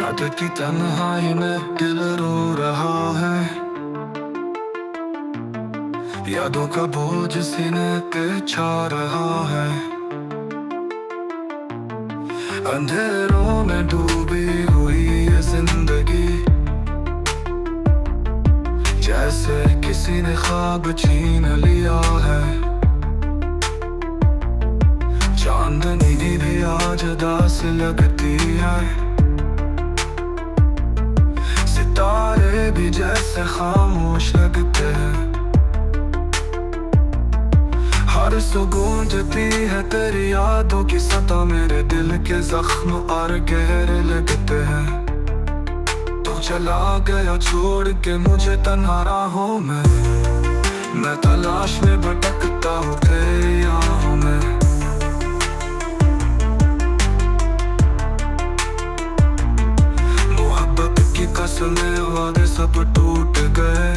याद की तन्हाई में दिल रो रहा है, यादों का बोझ सीने पे छा रहा है। अंधेरों में डूबी हुई ये जिंदगी, जैसे किसी ने ख्वाब छीन लिया है। चांदनी भी आज उदास लगती है, सितारे भी जैसे खामोश लगते हैं। हर गूंजती है तेरी यादों की सता, मेरे दिल के जख्म और गहरे लगते हैं। तू चला गया छोड़ के मुझे तन्हा राहों में, मैं तलाश में भटकता हूँ तेरी आहों में। मोहब्बत की कसमें वादे सब टूट गए,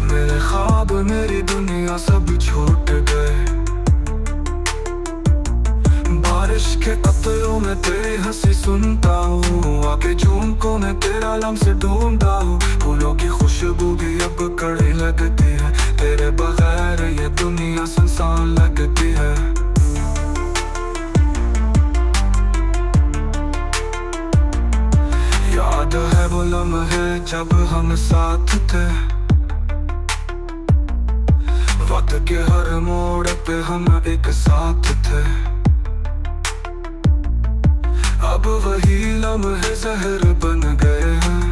मेरे ख्वाब मेरी दुनिया सब छूट गए। बारिश के कतरों में तेरी हंसी सुनता हूँ, आके झुमकों में तेरा लम्स ढूंढता हूँ। फूलों की खुशबू भी अब कड़ी लगती है, तेरे बगैर ये दुनिया सुनसान लगती है। याद है वो लम्हे जब हम साथ थे, वक्त के हर मोड़ पे हम एक साथ थे। अब वही लम्हे जहर बन गए हैं,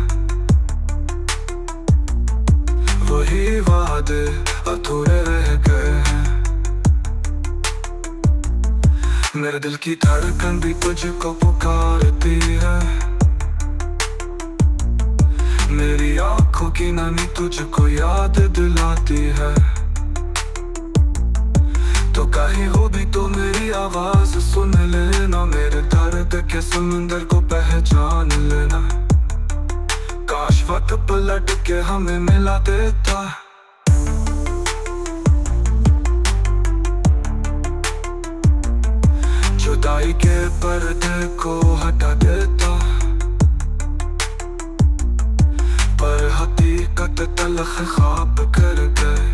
वही वादे अधूरे रह गए हैं। मेरे दिल की धड़कन भी तुझको पुकारती है, मेरी आंखों की नमी तुझको याद दिलाती है। तो कहीं हो भी तो मेरी आवाज सुन लेना, मेरे दर्द के समंदर को पहचान लेना। काश वक्त पलट के हमें मिला देता, जुदाई के पर्दे को हटा देता। पर हकीकत तलख ख्वाब कर गए,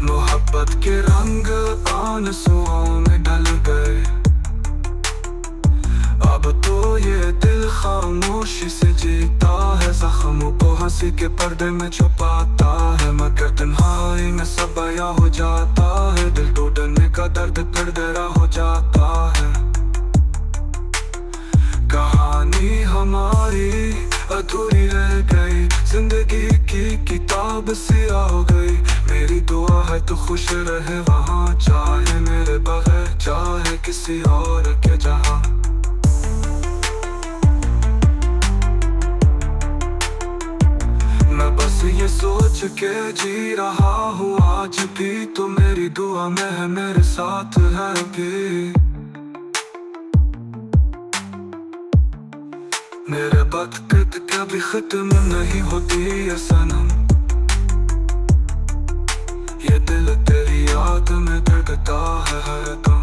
मोहब्बत के रंग आंसुओं में ढल गए। अब तो ये दिल खामोशी से जीता है, जख्मों को हंसी के पर्दे में छुपाता है। मगर तन्हाई में सब बयां हो जाता है, दिल टूटने का दर्द फिर गहरा हो जाता है। कहानी हमारी अधूरी रह गई, जिंदगी की किताब सिया हो गई। मेरी दुआ है तू खुश रहे वहाँ, चाहे मेरे बगैर चाहे किसी और के जहाँ। मैं बस ये सोच के जी रहा हूँ आज भी, तो मेरी दुआ में है मेरे साथ है भी। मेरे बदकिस्मत कभी खत्म नहीं होती है सनम, ये दिल तेरी याद में धड़कता है हर दम।